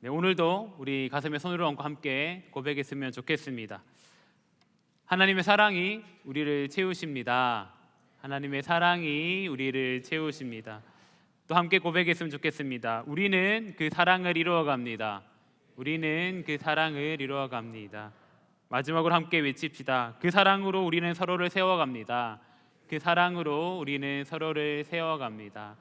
네, 오늘도 우리 가슴에 손을 얹고 함께 고백했으면 좋겠습니다. 하나님의 사랑이 우리를 채우십니다. 하나님의 사랑이 우리를 채우십니다. 또 함께 고백했으면 좋겠습니다. 우리는 그 사랑을 이루어갑니다. 우리는 그 사랑을 이루어갑니다. 마지막으로 함께 외칩시다. 그 사랑으로 우리는 서로를 세워갑니다. 그 사랑으로 우리는 서로를 세워갑니다.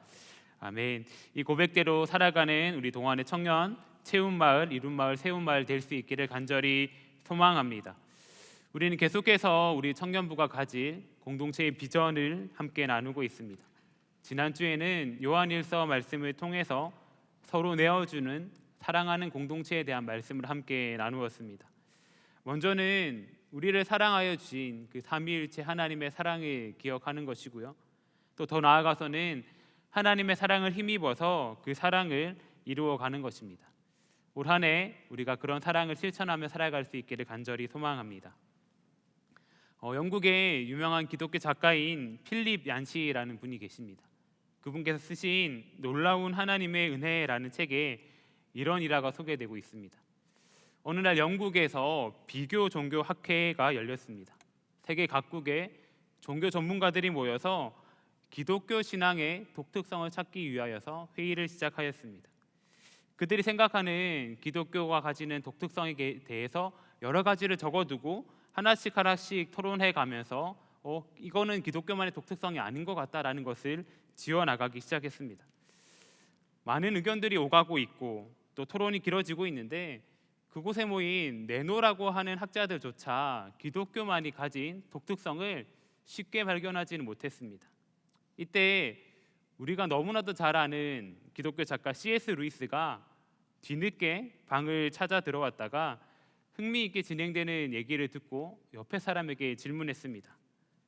아멘. 이 고백대로 살아가는 우리 동안의 청년 채운마을, 이룬마을, 세운마을 될 수 있기를 간절히 소망합니다. 우리는 계속해서 우리 청년부가 가질 공동체의 비전을 함께 나누고 있습니다. 지난주에는 요한일서 말씀을 통해서 서로 내어주는 사랑하는 공동체에 대한 말씀을 함께 나누었습니다. 먼저는 우리를 사랑하여 주신 그 삼위일체 하나님의 사랑을 기억하는 것이고요. 또 더 나아가서는 하나님의 사랑을 힘입어서 그 사랑을 이루어가는 것입니다. 올 한 해 우리가 그런 사랑을 실천하며 살아갈 수 있기를 간절히 소망합니다. 영국의 유명한 기독교 작가인 필립 얀시라는 분이 계십니다. 그분께서 쓰신 놀라운 하나님의 은혜라는 책에 이런 일화가 소개되고 있습니다. 어느 날 영국에서 비교 종교 학회가 열렸습니다. 세계 각국의 종교 전문가들이 모여서 기독교 신앙의 독특성을 찾기 위하여서 회의를 시작하였습니다. 그들이 생각하는 기독교가 가지는 독특성에 대해서 여러 가지를 적어두고 하나씩 토론해 가면서 이거는 기독교만의 독특성이 아닌 것 같다라는 것을 지어나가기 시작했습니다. 많은 의견들이 오가고 있고 또 토론이 길어지고 있는데 그곳에 모인 네노라고 하는 학자들조차 기독교만이 가진 독특성을 쉽게 발견하지는 못했습니다. 이때 우리가 너무나도 잘 아는 기독교 작가 C.S. 루이스가 뒤늦게 방을 찾아 들어왔다가 흥미있게 진행되는 얘기를 듣고 옆에 사람에게 질문했습니다.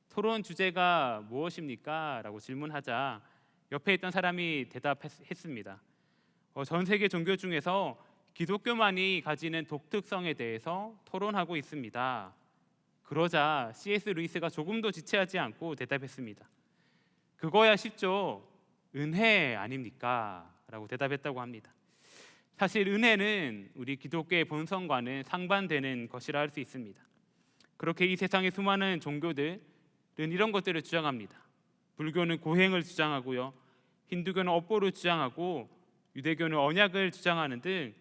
토론 주제가 무엇입니까? 라고 질문하자 옆에 있던 사람이 대답했습니다. 전 세계 종교 중에서 기독교만이 가지는 독특성에 대해서 토론하고 있습니다. 그러자 C.S. 루이스가 조금도 지체하지 않고 대답했습니다. 그거야 쉽죠. 은혜 아닙니까? 라고 대답했다고 합니다. 사실 은혜는 우리 기독교의 본성과는 상반되는 것이라 할 수 있습니다. 그렇게 이 세상의 수많은 종교들은 이런 것들을 주장합니다. 불교는 고행을 주장하고요, 힌두교는 업보를 주장하고 유대교는 언약을 주장하는 등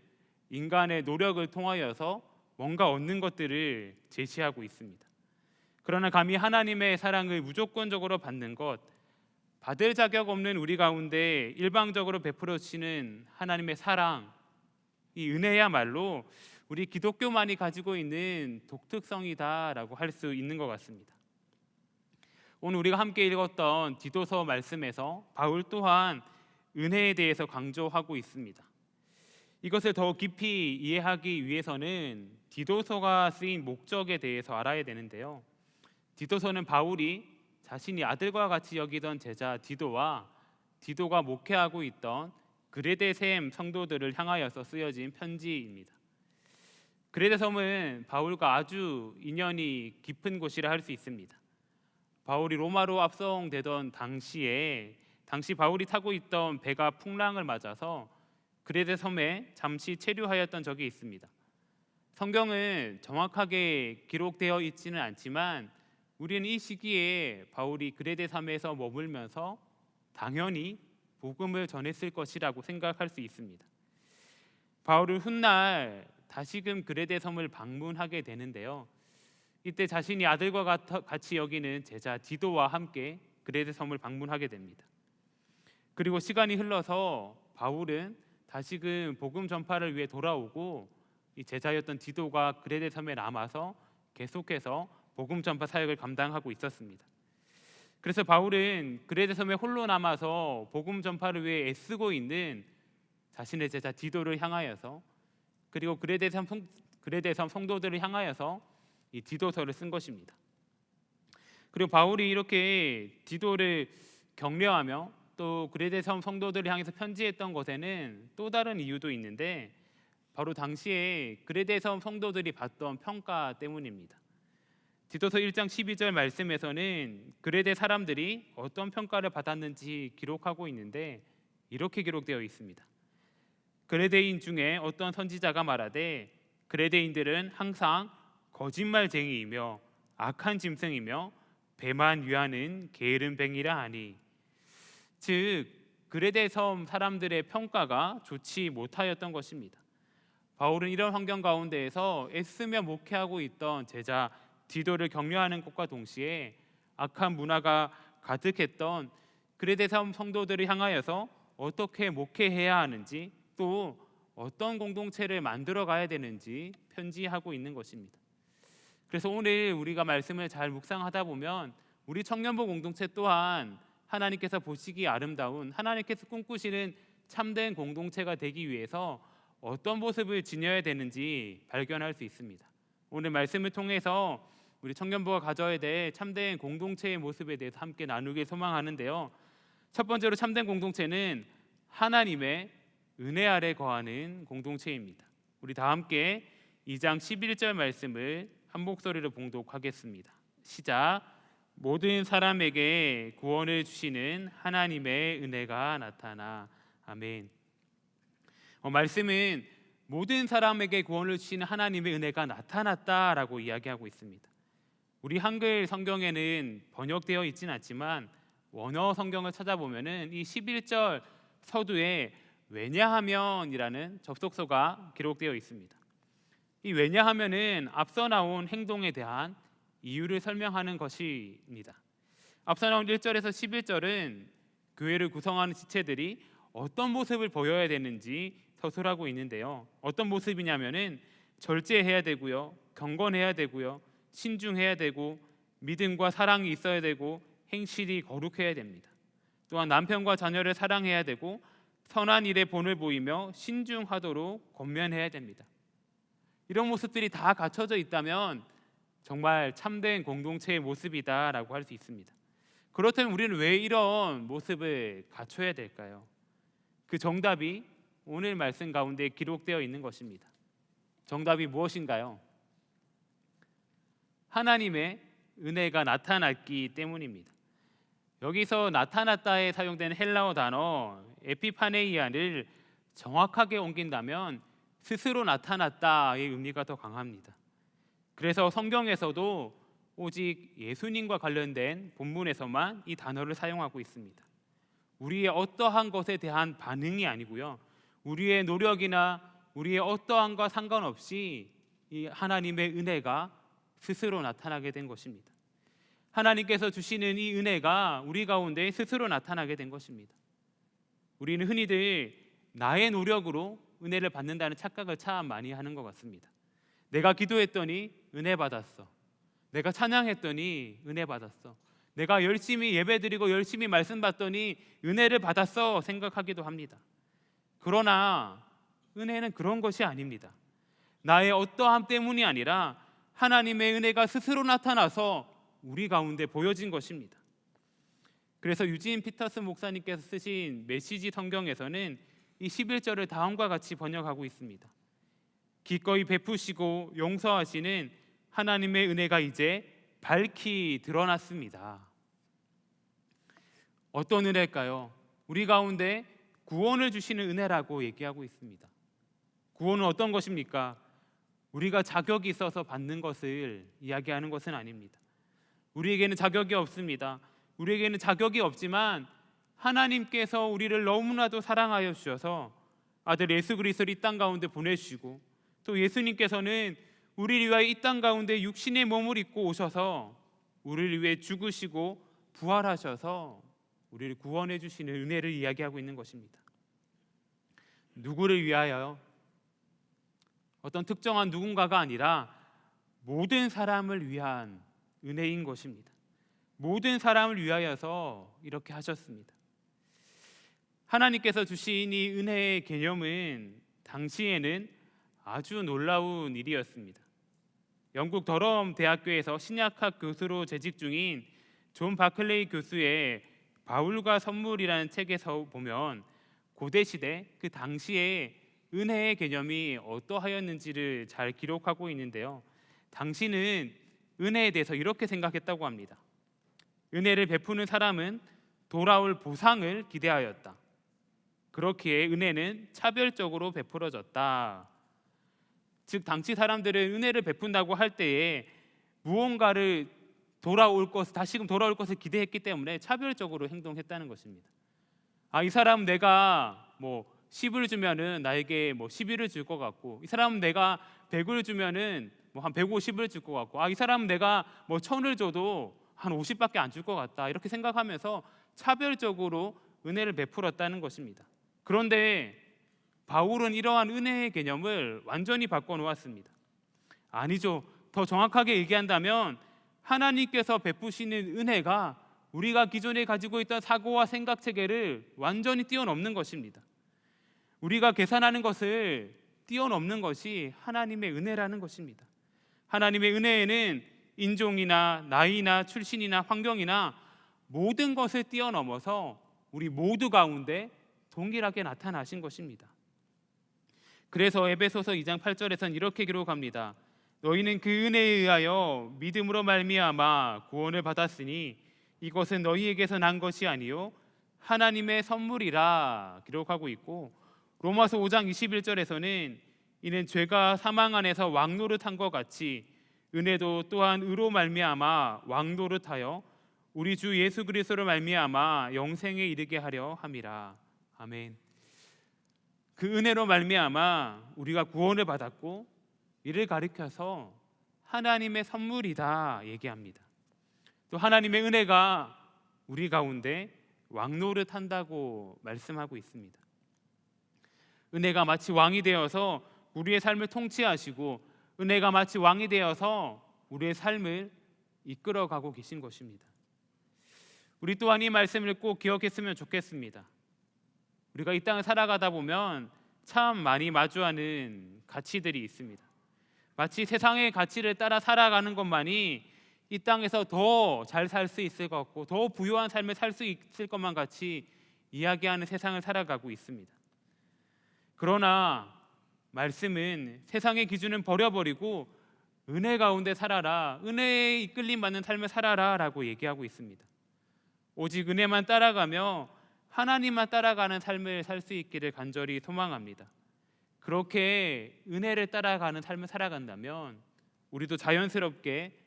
인간의 노력을 통하여서 뭔가 얻는 것들을 제시하고 있습니다. 그러나 감히 하나님의 사랑을 무조건적으로 받는 것, 받을 자격 없는 우리 가운데 일방적으로 베풀어 주시는 하나님의 사랑, 이 은혜야말로 우리 기독교만이 가지고 있는 독특성이다라고 할 수 있는 것 같습니다. 오늘 우리가 함께 읽었던 디도서 말씀에서 바울 또한 은혜에 대해서 강조하고 있습니다. 이것을 더 깊이 이해하기 위해서는 디도서가 쓰인 목적에 대해서 알아야 되는데요. 디도서는 바울이 자신이 아들과 같이 여기던 제자 디도와 디도가 목회하고 있던 그레데 셈 성도들을 향하여서 쓰여진 편지입니다. 그레데 섬은 바울과 아주 인연이 깊은 곳이라 할 수 있습니다. 바울이 로마로 압송되던 당시 바울이 타고 있던 배가 풍랑을 맞아서 그레데 섬에 잠시 체류하였던 적이 있습니다. 성경은 정확하게 기록되어 있지는 않지만 우리는 이 시기에 바울이 그레데 섬에서 머물면서 당연히 복음을 전했을 것이라고 생각할 수 있습니다. 바울은 훗날 다시금 그레데 섬을 방문하게 되는데요. 이때 자신이 아들과 같이 여기는 제자 디도와 함께 그레데 섬을 방문하게 됩니다. 그리고 시간이 흘러서 바울은 다시금 복음 전파를 위해 돌아오고 이 제자였던 디도가 그레데 섬에 남아서 계속해서 복음 전파 사역을 감당하고 있었습니다. 그래서 바울은 그레데 섬에 홀로 남아서 복음 전파를 위해 애쓰고 있는 자신의 제자 디도를 향하여서, 그리고 그레데 섬 성도들을 향하여서 이 디도서를 쓴 것입니다. 그리고 바울이 이렇게 디도를 격려하며 또 그레데 섬 성도들을 향해서 편지했던 것에는 또 다른 이유도 있는데 바로 당시에 그레데 섬 성도들이 받던 평가 때문입니다. 디도서 1장 12절 말씀에서는 그레데 사람들이 어떤 평가를 받았는지 기록하고 있는데 이렇게 기록되어 있습니다. 그레데인 중에 어떤 선지자가 말하되 그레데인들은 항상 거짓말쟁이이며 악한 짐승이며 배만 위하는 게으른 뱅이라 하니, 즉 그레데 섬 사람들의 평가가 좋지 못하였던 것입니다. 바울은 이런 환경 가운데에서 애쓰며 목회하고 있던 제자 디도를 격려하는 것과 동시에 악한 문화가 가득했던 그레데 섬 성도들을 향하여서 어떻게 목회해야 하는지, 또 어떤 공동체를 만들어 가야 되는지 편지하고 있는 것입니다. 그래서 오늘 우리가 말씀을 잘 묵상하다 보면 우리 청년부 공동체 또한 하나님께서 보시기 아름다운, 하나님께서 꿈꾸시는 참된 공동체가 되기 위해서 어떤 모습을 지녀야 되는지 발견할 수 있습니다. 오늘 말씀을 통해서 우리 청년부가 가져야 될 참된 공동체의 모습에 대해서 함께 나누길 소망하는데요. 첫 번째로 참된 공동체는 하나님의 은혜 아래 거하는 공동체입니다. 우리 다 함께 2장 11절 말씀을 한 목소리로 봉독하겠습니다. 시작. 모든 사람에게 구원을 주시는 하나님의 은혜가 나타나. 아멘. 말씀은 모든 사람에게 구원을 주시는 하나님의 은혜가 나타났다라고 이야기하고 있습니다. 우리 한글 성경에는 번역되어 있지는 않지만 원어 성경을 찾아보면은 이 11절 서두에 왜냐하면이라는 접속사가 기록되어 있습니다. 이 왜냐하면은 앞서 나온 행동에 대한 이유를 설명하는 것입니다. 앞서 나온 1절에서 11절은 교회를 구성하는 지체들이 어떤 모습을 보여야 되는지 서술하고 있는데요. 어떤 모습이냐면은 절제해야 되고요, 경건해야 되고요, 신중해야 되고, 믿음과 사랑이 있어야 되고, 행실이 거룩해야 됩니다. 또한 남편과 자녀를 사랑해야 되고, 선한 일에 본을 보이며 신중하도록 권면해야 됩니다. 이런 모습들이 다 갖춰져 있다면 정말 참된 공동체의 모습이다라고 할 수 있습니다. 그렇다면 우리는 왜 이런 모습을 갖춰야 될까요? 그 정답이 오늘 말씀 가운데 기록되어 있는 것입니다. 정답이 무엇인가요? 하나님의 은혜가 나타났기 때문입니다. 여기서 나타났다에 사용된 헬라어 단어 에피파네이아를 정확하게 옮긴다면 스스로 나타났다의 의미가 더 강합니다. 그래서 성경에서도 오직 예수님과 관련된 본문에서만 이 단어를 사용하고 있습니다. 우리의 어떠한 것에 대한 반응이 아니고요, 우리의 노력이나 우리의 어떠한과 상관없이 이 하나님의 은혜가 스스로 나타나게 된 것입니다. 하나님께서 주시는 이 은혜가 우리 가운데 스스로 나타나게 된 것입니다. 우리는 흔히들 나의 노력으로 은혜를 받는다는 착각을 참 많이 하는 것 같습니다. 내가 기도했더니 은혜 받았어. 내가 찬양했더니 은혜 받았어. 내가 열심히 예배드리고 열심히 말씀 받더니 은혜를 받았어 생각하기도 합니다. 그러나 은혜는 그런 것이 아닙니다. 나의 어떠함 때문이 아니라 하나님의 은혜가 스스로 나타나서 우리 가운데 보여진 것입니다. 그래서 유진 피터슨 목사님께서 쓰신 메시지 성경에서는 이 11절을 다음과 같이 번역하고 있습니다. 기꺼이 베푸시고 용서하시는 하나님의 은혜가 이제 밝히 드러났습니다. 어떤 은혜일까요? 우리 가운데 구원을 주시는 은혜라고 얘기하고 있습니다. 구원은 어떤 것입니까? 우리가 자격이 있어서 받는 것을 이야기하는 것은 아닙니다. 우리에게는 자격이 없습니다. 우리에게는 자격이 없지만 하나님께서 우리를 너무나도 사랑하여 주셔서 아들 예수 그리스도를 이 땅 가운데 보내주시고, 또 예수님께서는 우리를 위하여 이 땅 가운데 육신의 몸을 입고 오셔서 우리를 위해 죽으시고 부활하셔서 우리를 구원해 주시는 은혜를 이야기하고 있는 것입니다. 누구를 위하여? 어떤 특정한 누군가가 아니라 모든 사람을 위한 은혜인 것입니다. 모든 사람을 위하여서 이렇게 하셨습니다. 하나님께서 주신 이 은혜의 개념은 당시에는 아주 놀라운 일이었습니다. 영국 더럼 대학교에서 신약학 교수로 재직 중인 존 바클레이 교수의 바울과 선물이라는 책에서 보면 고대 시대 그 당시에 은혜의 개념이 어떠하였는지를 잘 기록하고 있는데요. 당시는 은혜에 대해서 이렇게 생각했다고 합니다. 은혜를 베푸는 사람은 돌아올 보상을 기대하였다. 그렇기에 은혜는 차별적으로 베풀어졌다. 즉 당시 사람들은 은혜를 베푼다고 할 때에 무언가를 다시금 돌아올 것을 기대했기 때문에 차별적으로 행동했다는 것입니다. 이 사람 내가 10을 주면은 나에게 11을 줄 것 같고, 이 사람 내가 100을 주면은 한 150을 줄 것 같고, 이 사람 내가 1000을 줘도 한 50밖에 안 줄 것 같다, 이렇게 생각하면서 차별적으로 은혜를 베풀었다는 것입니다. 그런데 바울은 이러한 은혜의 개념을 완전히 바꿔놓았습니다. 아니죠. 더 정확하게 얘기한다면 하나님께서 베푸시는 은혜가 우리가 기존에 가지고 있던 사고와 생각 체계를 완전히 뛰어넘는 것입니다. 우리가 계산하는 것을 뛰어넘는 것이 하나님의 은혜라는 것입니다. 하나님의 은혜에는 인종이나 나이나 출신이나 환경이나 모든 것을 뛰어넘어서 우리 모두 가운데 동일하게 나타나신 것입니다. 그래서 에베소서 2장 8절에서는 이렇게 기록합니다. 너희는 그 은혜에 의하여 믿음으로 말미암아 구원을 받았으니 이것은 너희에게서 난 것이 아니요 하나님의 선물이라 기록하고 있고, 로마서 5장 21절에서는 이는 죄가 사망 안에서 왕노릇한 것 같이 은혜도 또한 의로 말미암아 왕노릇하여 우리 주 예수 그리스도로 말미암아 영생에 이르게 하려 함이라. 아멘. 그 은혜로 말미암아 우리가 구원을 받았고, 이를 가리켜서 하나님의 선물이다 얘기합니다. 또 하나님의 은혜가 우리 가운데 왕노릇한다고 말씀하고 있습니다. 은혜가 마치 왕이 되어서 우리의 삶을 통치하시고, 은혜가 마치 왕이 되어서 우리의 삶을 이끌어가고 계신 것입니다. 우리 또한 이 말씀을 꼭 기억했으면 좋겠습니다. 우리가 이 땅을 살아가다 보면 참 많이 마주하는 가치들이 있습니다. 마치 세상의 가치를 따라 살아가는 것만이 이 땅에서 더 잘 살 수 있을 것 같고, 더 부유한 삶을 살 수 있을 것만 같이 이야기하는 세상을 살아가고 있습니다. 그러나 말씀은 세상의 기준은 버려버리고 은혜 가운데 살아라, 은혜에 이끌림 받는 삶을 살아라 라고 얘기하고 있습니다. 오직 은혜만 따라가며 하나님만 따라가는 삶을 살 수 있기를 간절히 소망합니다. 그렇게 은혜를 따라가는 삶을 살아간다면 우리도 자연스럽게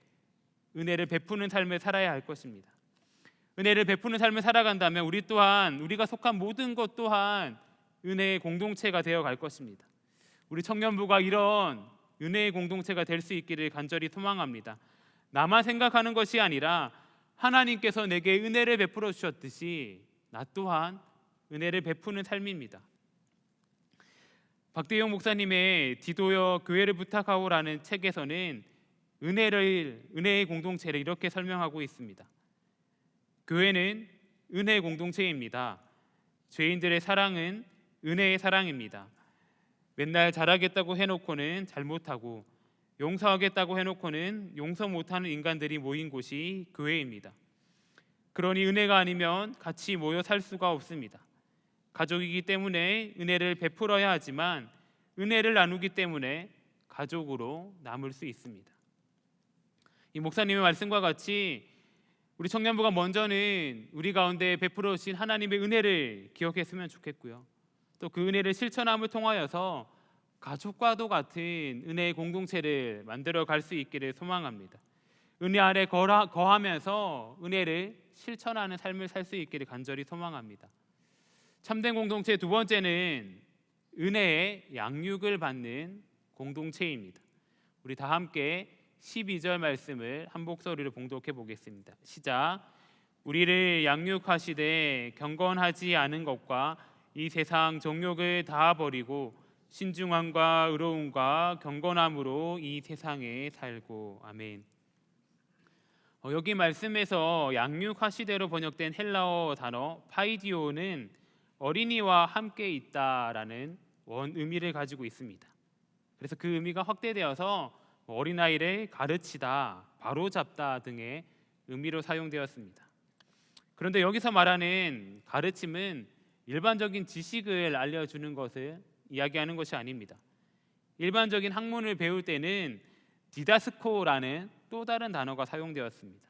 은혜를 베푸는 삶을 살아야 할 것입니다. 은혜를 베푸는 삶을 살아간다면 우리 또한, 우리가 속한 모든 것 또한 은혜의 공동체가 되어 갈 것입니다. 우리 청년부가 이런 은혜의 공동체가 될 수 있기를 간절히 소망합니다. 나만 생각하는 것이 아니라 하나님께서 내게 은혜를 베풀어 주셨듯이 나 또한 은혜를 베푸는 삶입니다. 박대용 목사님의 디도여 교회를 부탁하오라는 책에서는 은혜의 공동체를 이렇게 설명하고 있습니다. 교회는 은혜의 공동체입니다. 죄인들의 사랑은 은혜의 사랑입니다. 맨날 잘하겠다고 해놓고는 잘못하고, 용서하겠다고 해놓고는 용서 못하는 인간들이 모인 곳이 교회입니다. 그러니 은혜가 아니면 같이 모여 살 수가 없습니다. 가족이기 때문에 은혜를 베풀어야 하지만 은혜를 나누기 때문에 가족으로 남을 수 있습니다. 이 목사님의 말씀과 같이 우리 청년부가 먼저는 우리 가운데 베풀어 주신 하나님의 은혜를 기억했으면 좋겠고요. 또 그 은혜를 실천함을 통하여서 가족과도 같은 은혜의 공동체를 만들어 갈 수 있기를 소망합니다. 은혜 아래 거하면서 은혜를 실천하는 삶을 살 수 있기를 간절히 소망합니다. 참된 공동체 두 번째는 은혜의 양육을 받는 공동체입니다. 우리 다 함께 12절 말씀을 한 목소리로 봉독해 보겠습니다. 시작. 우리를 양육하시되 경건하지 않은 것과 이 세상 정욕을 다 버리고 신중함과 의로움과 경건함으로 이 세상에 살고. 아멘. 여기 말씀에서 양육하시되로 번역된 헬라어 단어 파이디오는 어린이와 함께 있다라는 원의미를 가지고 있습니다. 그래서 그 의미가 확대되어서 어린아이를 가르치다, 바로잡다 등의 의미로 사용되었습니다. 그런데 여기서 말하는 가르침은 일반적인 지식을 알려주는 것을 이야기하는 것이 아닙니다. 일반적인 학문을 배울 때는 디다스코라는 또 다른 단어가 사용되었습니다.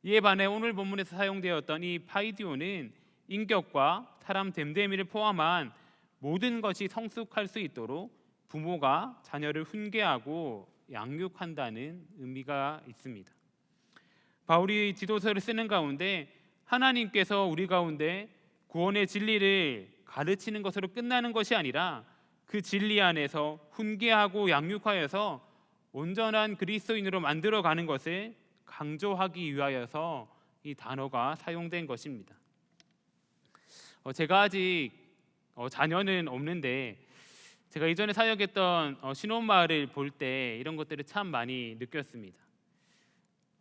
이에 반해 오늘 본문에서 사용되었던 이 파이디오는 인격과 사람 됨됨이를 포함한 모든 것이 성숙할 수 있도록 부모가 자녀를 훈계하고 양육한다는 의미가 있습니다. 바울이 지도서를 쓰는 가운데 하나님께서 우리 가운데 구원의 진리를 가르치는 것으로 끝나는 것이 아니라 그 진리 안에서 훈계하고 양육하여서 온전한 그리스도인으로 만들어가는 것을 강조하기 위하여서 이 단어가 사용된 것입니다. 제가 아직 자녀는 없는데 제가 이전에 사역했던 신혼마을을 볼 때 이런 것들을 참 많이 느꼈습니다.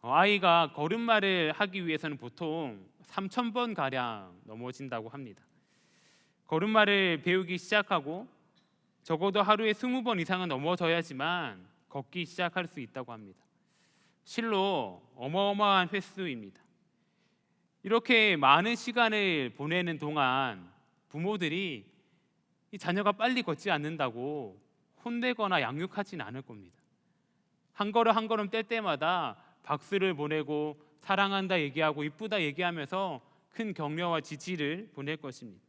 아이가 걸음마를 하기 위해서는 보통 3,000번 가량 넘어진다고 합니다. 걸음마를 배우기 시작하고 적어도 하루에 20번 이상은 넘어져야지만 걷기 시작할 수 있다고 합니다. 실로 어마어마한 횟수입니다. 이렇게 많은 시간을 보내는 동안 부모들이 이 자녀가 빨리 걷지 않는다고 혼내거나 양육하진 않을 겁니다. 한 걸음 한 걸음 뗄 때마다 박수를 보내고 사랑한다 얘기하고 이쁘다 얘기하면서 큰 격려와 지지를 보낼 것입니다.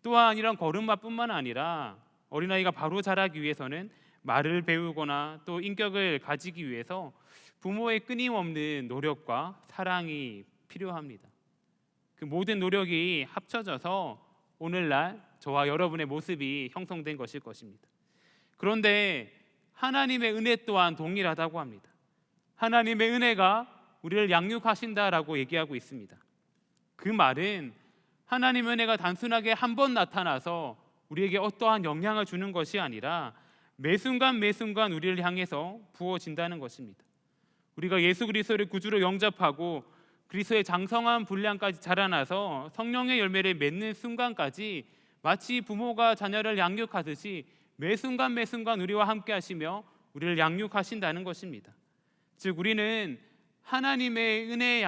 또한 이런 걸음마뿐만 아니라 어린아이가 바로 자라기 위해서는 말을 배우거나 또 인격을 가지기 위해서 부모의 끊임없는 노력과 사랑이 필요합니다. 그 모든 노력이 합쳐져서 오늘날 저와 여러분의 모습이 형성된 것일 것입니다. 그런데 하나님의 은혜 또한 동일하다고 합니다. 하나님의 은혜가 우리를 양육하신다라고 얘기하고 있습니다. 그 말은 하나님의 은혜가 단순하게 한 번 나타나서 우리에게 어떠한 영향을 주는 것이 아니라 매 순간 매 순간 우리를 향해서 부어진다는 것입니다. 우리가 예수 그리스도를 구주로 영접하고 그리스도의 장성한 분량까지 자라나서 성령의 열매를 맺는 순간까지 마치 부모가 자녀를 양육하듯이 매 순간 매 순간 우리와 함께 하시며 우리를 양육하신다는 것입니다. 즉 우리는 하나님의 은혜의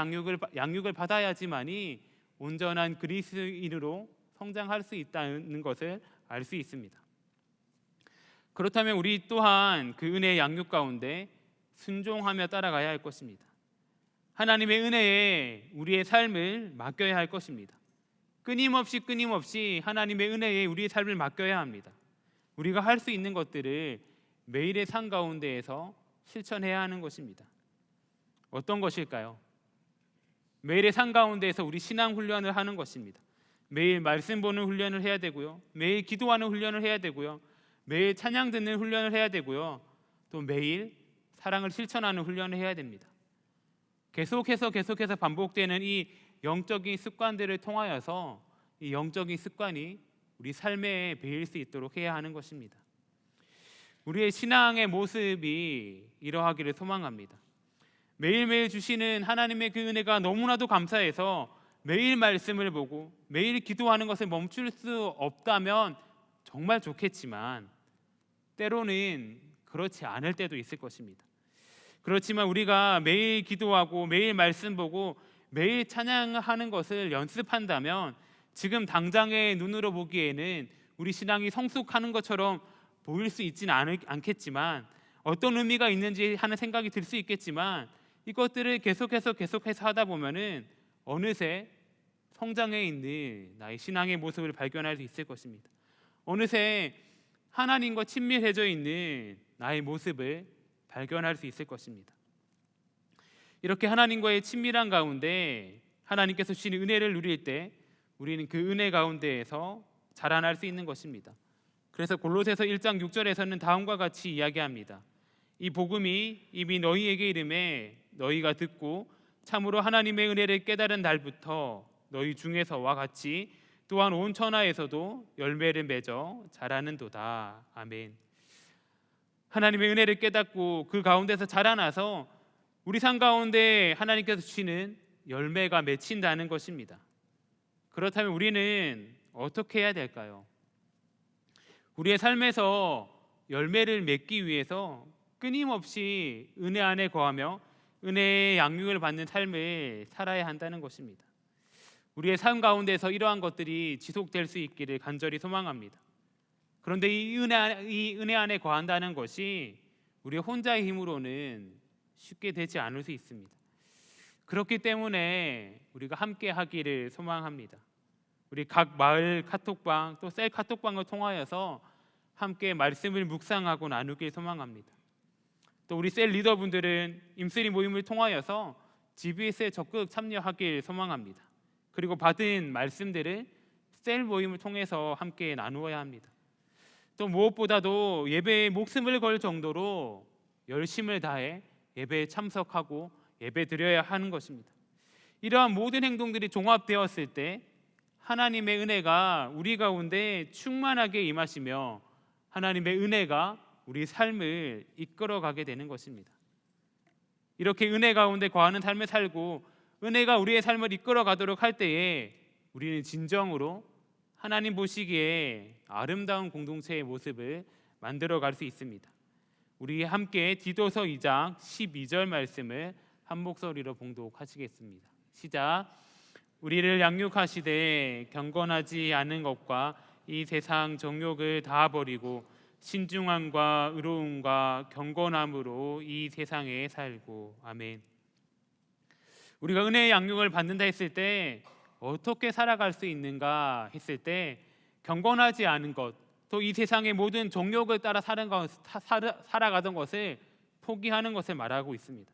양육을 받아야지만이 온전한 그리스도인으로 성장할 수 있다는 것을 알 수 있습니다. 그렇다면 우리 또한 그 은혜의 양육 가운데 순종하며 따라가야 할 것입니다. 하나님의 은혜에 우리의 삶을 맡겨야 할 것입니다. 끊임없이 하나님의 은혜에 우리의 삶을 맡겨야 합니다. 우리가 할 수 있는 것들을 매일의 삶 가운데에서 실천해야 하는 것입니다. 어떤 것일까요? 매일의 삶 가운데에서 우리 신앙 훈련을 하는 것입니다. 매일 말씀 보는 훈련을 해야 되고요. 매일 기도하는 훈련을 해야 되고요. 매일 찬양 듣는 훈련을 해야 되고요. 또 매일 사랑을 실천하는 훈련을 해야 됩니다. 계속해서 반복되는 이 영적인 습관들을 통하여서 이 영적인 습관이 우리 삶에 배일 수 있도록 해야 하는 것입니다. 우리의 신앙의 모습이 이러하기를 소망합니다. 매일매일 주시는 하나님의 그 은혜가 너무나도 감사해서 매일 말씀을 보고 매일 기도하는 것을 멈출 수 없다면 정말 좋겠지만 때로는 그렇지 않을 때도 있을 것입니다. 그렇지만 우리가 매일 기도하고 매일 말씀 보고 매일 찬양하는 것을 연습한다면 지금 당장의 눈으로 보기에는 우리 신앙이 성숙하는 것처럼 보일 수 있지는 않겠지만 어떤 의미가 있는지 하는 생각이 들 수 있겠지만 이것들을 계속해서 하다 보면은 어느새 성장해 있는 나의 신앙의 모습을 발견할 수 있을 것입니다. 어느새 하나님과 친밀해져 있는 나의 모습을 발견할 수 있을 것입니다. 이렇게 하나님과의 친밀한 가운데 하나님께서 주시는 은혜를 누릴 때 우리는 그 은혜 가운데에서 자라날 수 있는 것입니다. 그래서 골로새서 1장 6절에서는 다음과 같이 이야기합니다. 이 복음이 이미 너희에게 이름에 너희가 듣고 참으로 하나님의 은혜를 깨달은 날부터 너희 중에서와 같이 또한 온 천하에서도 열매를 맺어 자라는도다. 아멘. 하나님의 은혜를 깨닫고 그 가운데서 자라나서 우리 삶 가운데 하나님께서 주시는 열매가 맺힌다는 것입니다. 그렇다면 우리는 어떻게 해야 될까요? 우리의 삶에서 열매를 맺기 위해서 끊임없이 은혜 안에 거하며 은혜의 양육을 받는 삶을 살아야 한다는 것입니다. 우리의 삶 가운데서 이러한 것들이 지속될 수 있기를 간절히 소망합니다. 그런데 이 은혜 안에 거한다는 것이 우리 혼자의 힘으로는 쉽게 되지 않을 수 있습니다. 그렇기 때문에 우리가 함께 하기를 소망합니다. 우리 각 마을 카톡방 또 셀 카톡방을 통하여서 함께 말씀을 묵상하고 나누길 소망합니다. 또 우리 셀 리더분들은 임쓰리 모임을 통하여서 GBS에 적극 참여하길 소망합니다. 그리고 받은 말씀들을 셀 모임을 통해서 함께 나누어야 합니다. 또 무엇보다도 예배에 목숨을 걸 정도로 열심을 다해 예배에 참석하고 예배 드려야 하는 것입니다. 이러한 모든 행동들이 종합되었을 때 하나님의 은혜가 우리 가운데 충만하게 임하시며 하나님의 은혜가 우리 삶을 이끌어가게 되는 것입니다. 이렇게 은혜 가운데 거하는 삶을 살고 은혜가 우리의 삶을 이끌어가도록 할 때에 우리는 진정으로 하나님 보시기에 아름다운 공동체의 모습을 만들어갈 수 있습니다. 우리 함께 디도서 2장 12절 말씀을 한 목소리로 봉독하시겠습니다. 시작. 우리를 양육하시되 경건하지 않은 것과 이 세상 정욕을 다 버리고 신중함과 의로움과 경건함으로 이 세상에 살고. 아멘. 우리가 은혜의 양육을 받는다 했을 때 어떻게 살아갈 수 있는가 했을 때 경건하지 않은 것, 또 이 세상의 모든 정욕을 따라 살아가던 것을 포기하는 것을 말하고 있습니다.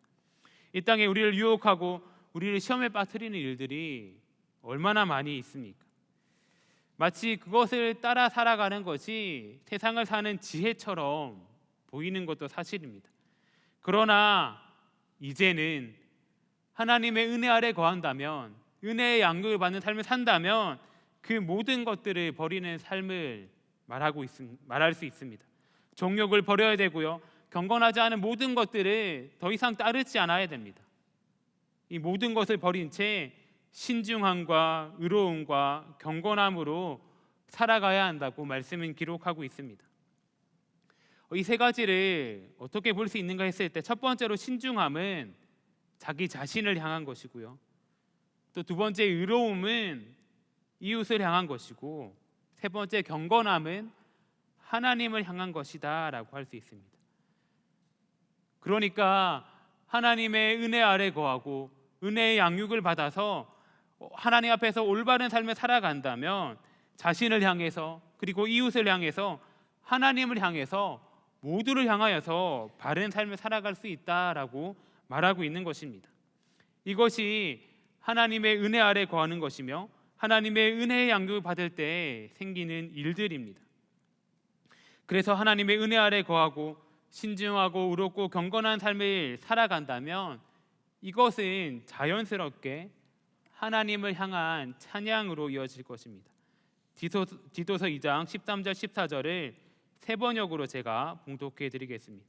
이 땅에 우리를 유혹하고 우리를 시험에 빠뜨리는 일들이 얼마나 많이 있습니까? 마치 그것을 따라 살아가는 것이 세상을 사는 지혜처럼 보이는 것도 사실입니다. 그러나 이제는 하나님의 은혜 아래 거한다면, 은혜의 양육을 받는 삶을 산다면 그 모든 것들을 버리는 삶을 말할 수 있습니다. 정욕을 버려야 되고요, 경건하지 않은 모든 것들을 더 이상 따르지 않아야 됩니다. 이 모든 것을 버린 채 신중함과 의로움과 경건함으로 살아가야 한다고 말씀은 기록하고 있습니다. 이 세 가지를 어떻게 볼 수 있는가 했을 때 첫 번째로 신중함은 자기 자신을 향한 것이고요, 또 두 번째 의로움은 이웃을 향한 것이고, 세 번째 경건함은 하나님을 향한 것이다 라고 할 수 있습니다. 그러니까 하나님의 은혜 아래 거하고 은혜의 양육을 받아서 하나님 앞에서 올바른 삶을 살아간다면 자신을 향해서, 그리고 이웃을 향해서, 하나님을 향해서, 모두를 향하여서 바른 삶을 살아갈 수 있다라고 말하고 있는 것입니다. 이것이 하나님의 은혜 아래 거하는 것이며 하나님의 은혜의 양육을 받을 때 생기는 일들입니다. 그래서 하나님의 은혜 아래 거하고 신중하고 의롭고 경건한 삶을 살아간다면 이것은 자연스럽게 하나님을 향한 찬양으로 이어질 것입니다. 디도서 2장 13절 14절을 세 번역으로 제가 봉독해 드리겠습니다.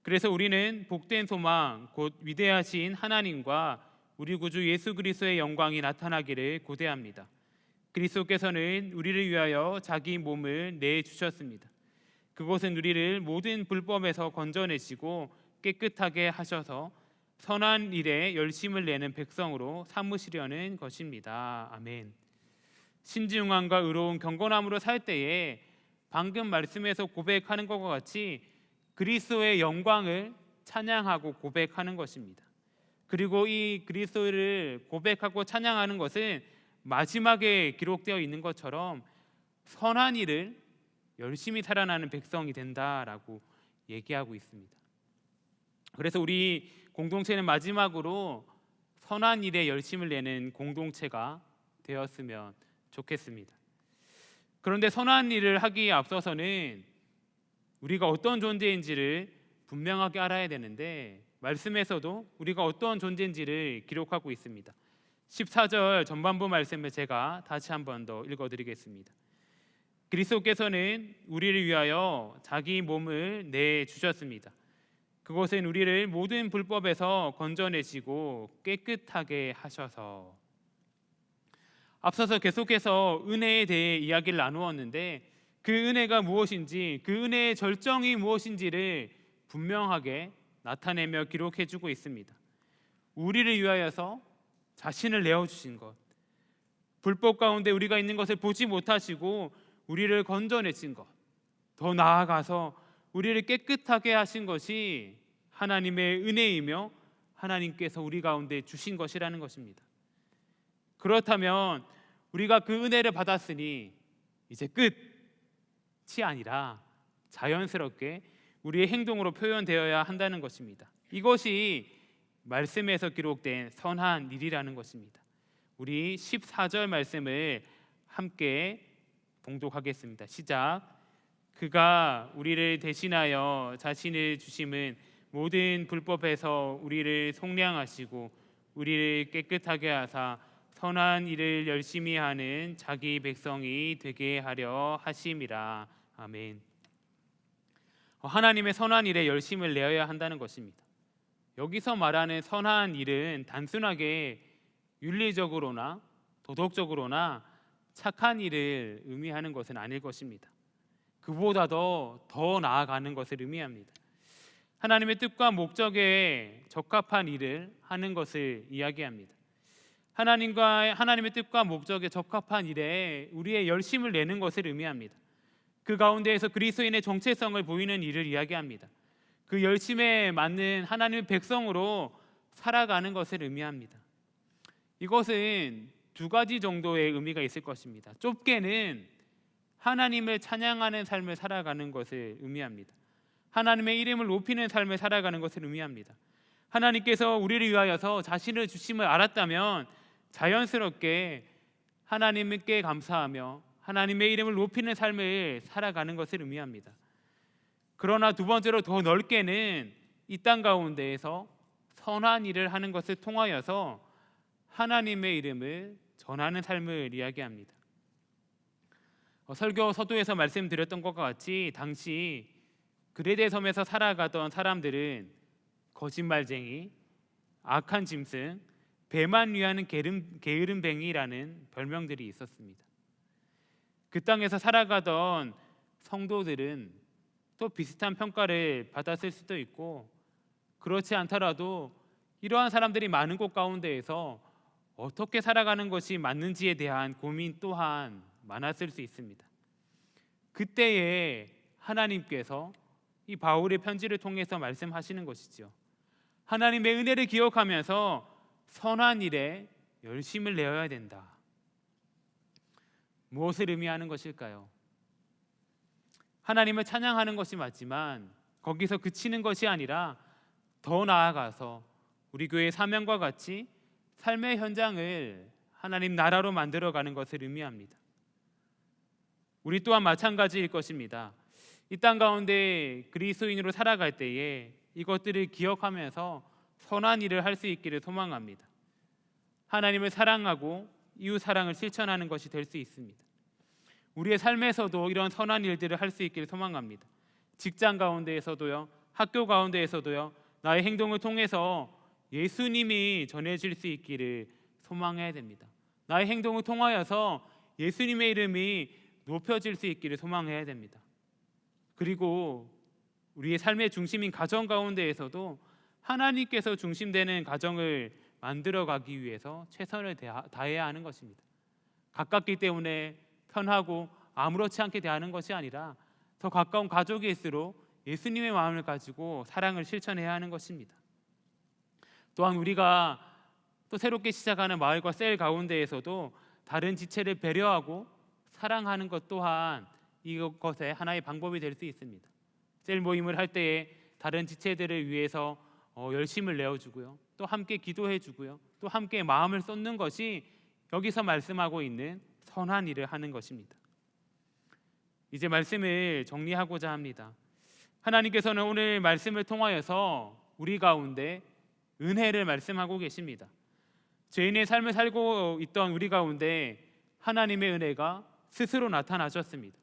그래서 우리는 복된 소망 곧 위대하신 하나님과 우리 구주 예수 그리스도의 영광이 나타나기를 고대합니다. 그리스도께서는 우리를 위하여 자기 몸을 내주셨습니다. 그것은 우리를 모든 불법에서 건져내시고 깨끗하게 하셔서 선한 일에 열심을 내는 백성으로 삼으시려는 것입니다. 아멘. 신중함과 의로운 경건함으로 살 때에 방금 말씀에서 고백하는 것과 같이 그리스도의 영광을 찬양하고 고백하는 것입니다. 그리고 이 그리스도를 고백하고 찬양하는 것은 마지막에 기록되어 있는 것처럼 선한 일을 열심히 살아나는 백성이 된다라고 얘기하고 있습니다. 그래서 우리 공동체는 마지막으로 선한 일에 열심을 내는 공동체가 되었으면 좋겠습니다. 그런데 선한 일을 하기에 앞서서는 우리가 어떤 존재인지를 분명하게 알아야 되는데 말씀에서도 우리가 어떤 존재인지를 기록하고 있습니다. 14절 전반부 말씀을 제가 다시 한번 더 읽어드리겠습니다. 그리스도께서는 우리를 위하여 자기 몸을 내주셨습니다. 그것은 우리를 모든 불법에서 건져내시고 깨끗하게 하셔서. 앞서서 계속해서 은혜에 대해 이야기를 나누었는데 그 은혜가 무엇인지, 그 은혜의 절정이 무엇인지를 분명하게 나타내며 기록해주고 있습니다. 우리를 위하여서 자신을 내어주신 것, 불법 가운데 우리가 있는 것을 보지 못하시고 우리를 건져내신 것, 더 나아가서 우리를 깨끗하게 하신 것이 하나님의 은혜이며 하나님께서 우리 가운데 주신 것이라는 것입니다. 그렇다면 우리가 그 은혜를 받았으니 이제 끝이 아니라 자연스럽게 우리의 행동으로 표현되어야 한다는 것입니다. 이것이 말씀에서 기록된 선한 일이라는 것입니다. 우리 14절 말씀을 함께 봉독하겠습니다. 시작. 그가 우리를 대신하여 자신을 주심은 모든 불법에서 우리를 속량하시고 우리를 깨끗하게 하사 선한 일을 열심히 하는 자기 백성이 되게 하려 하심이라. 아멘. 하나님의 선한 일에 열심을 내어야 한다는 것입니다. 여기서 말하는 선한 일은 단순하게 윤리적으로나 도덕적으로나 착한 일을 의미하는 것은 아닐 것입니다. 그보다도 더 나아가는 것을 의미합니다. 하나님의 뜻과 목적에 적합한 일을 하는 것을 이야기합니다. 하나님의 뜻과 목적에 적합한 일에 우리의 열심을 내는 것을 의미합니다. 그 가운데에서 그리스도인의 정체성을 보이는 일을 이야기합니다. 그 열심에 맞는 하나님의 백성으로 살아가는 것을 의미합니다. 이것은 두 가지 정도의 의미가 있을 것입니다. 좁게는 하나님을 찬양하는 삶을 살아가는 것을 의미합니다. 하나님의 이름을 높이는 삶을 살아가는 것을 의미합니다. 하나님께서 우리를 위하여서 자신을 주심을 알았다면 자연스럽게 하나님께 감사하며 하나님의 이름을 높이는 삶을 살아가는 것을 의미합니다. 그러나 두 번째로 더 넓게는 이 땅 가운데에서 선한 일을 하는 것을 통하여서 하나님의 이름을 전하는 삶을 이야기합니다. 설교 서두에서 말씀드렸던 것과 같이 당시 그레데 섬에서 살아가던 사람들은 거짓말쟁이, 악한 짐승, 배만 위하는 게으름뱅이라는 별명들이 있었습니다. 그 땅에서 살아가던 성도들은 또 비슷한 평가를 받았을 수도 있고, 그렇지 않더라도 이러한 사람들이 많은 곳 가운데에서 어떻게 살아가는 것이 맞는지에 대한 고민 또한 많았을 수 있습니다. 그때에 하나님께서 이 바울의 편지를 통해서 말씀하시는 것이죠. 하나님의 은혜를 기억하면서 선한 일에 열심을 내어야 된다. 무엇을 의미하는 것일까요? 하나님을 찬양하는 것이 맞지만 거기서 그치는 것이 아니라 더 나아가서 우리 교회의 사명과 같이 삶의 현장을 하나님 나라로 만들어가는 것을 의미합니다. 우리 또한 마찬가지일 것입니다. 이 땅 가운데 그리스도인으로 살아갈 때에 이것들을 기억하면서 선한 일을 할 수 있기를 소망합니다. 하나님을 사랑하고 이웃 사랑을 실천하는 것이 될 수 있습니다. 우리의 삶에서도 이런 선한 일들을 할 수 있기를 소망합니다. 직장 가운데에서도요, 학교 가운데에서도요, 나의 행동을 통해서 예수님이 전해질 수 있기를 소망해야 됩니다. 나의 행동을 통하여서 예수님의 이름이 높여질 수 있기를 소망해야 됩니다. 그리고 우리의 삶의 중심인 가정 가운데에서도 하나님께서 중심되는 가정을 만들어가기 위해서 최선을 다해야 하는 것입니다. 가깝기 때문에 편하고 아무렇지 않게 대하는 것이 아니라 더 가까운 가족일수록 예수님의 마음을 가지고 사랑을 실천해야 하는 것입니다. 또한 우리가 또 새롭게 시작하는 마을과 셀 가운데에서도 다른 지체를 배려하고 사랑하는 것 또한 이것의 하나의 방법이 될 수 있습니다. 셀 모임을 할 때에 다른 지체들을 위해서 열심을 내어주고요, 또 함께 기도해주고요, 또 함께 마음을 쏟는 것이 여기서 말씀하고 있는 선한 일을 하는 것입니다. 이제 말씀을 정리하고자 합니다. 하나님께서는 오늘 말씀을 통하여서 우리 가운데 은혜를 말씀하고 계십니다. 죄인의 삶을 살고 있던 우리 가운데 하나님의 은혜가 스스로 나타나셨습니다.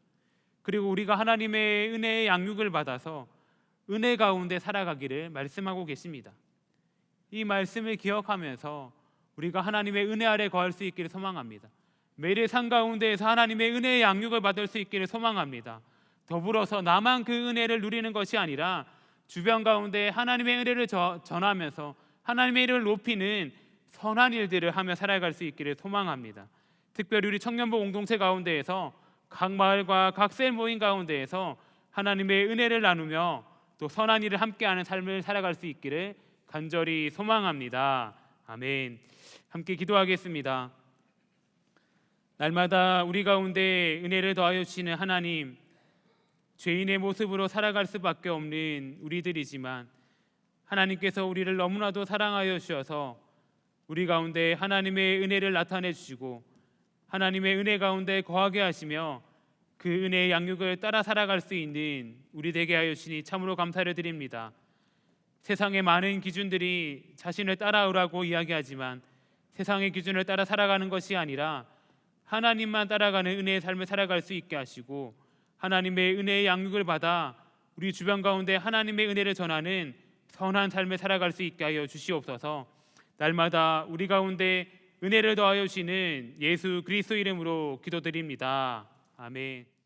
그리고 우리가 하나님의 은혜의 양육을 받아서 은혜 가운데 살아가기를 말씀하고 계십니다. 이 말씀을 기억하면서 우리가 하나님의 은혜 아래 거할 수 있기를 소망합니다. 매일의 삶 가운데에서 하나님의 은혜의 양육을 받을 수 있기를 소망합니다. 더불어서 나만 그 은혜를 누리는 것이 아니라 주변 가운데 하나님의 은혜를 전하면서 하나님의 이름을 높이는 선한 일들을 하며 살아갈 수 있기를 소망합니다. 특별히 우리 청년부 공동체 가운데에서 각 마을과 각 셀 모임 가운데에서 하나님의 은혜를 나누며 또 선한 일을 함께하는 삶을 살아갈 수 있기를 간절히 소망합니다. 아멘. 함께 기도하겠습니다. 날마다 우리 가운데 은혜를 더하여 주시는 하나님, 죄인의 모습으로 살아갈 수밖에 없는 우리들이지만 하나님께서 우리를 너무나도 사랑하여 주셔서 우리 가운데 하나님의 은혜를 나타내 주시고 하나님의 은혜 가운데 거하게 하시며 그 은혜의 양육을 따라 살아갈 수 있는 우리 되게 하여 주시니 참으로 감사를 드립니다. 세상의 많은 기준들이 자신을 따라오라고 이야기하지만 세상의 기준을 따라 살아가는 것이 아니라 하나님만 따라가는 은혜의 삶을 살아갈 수 있게 하시고 하나님의 은혜의 양육을 받아 우리 주변 가운데 하나님의 은혜를 전하는 선한 삶을 살아갈 수 있게 하여 주시옵소서. 날마다 우리 가운데 은혜를 더하여 주시는 예수 그리스도 이름으로 기도드립니다. 아멘.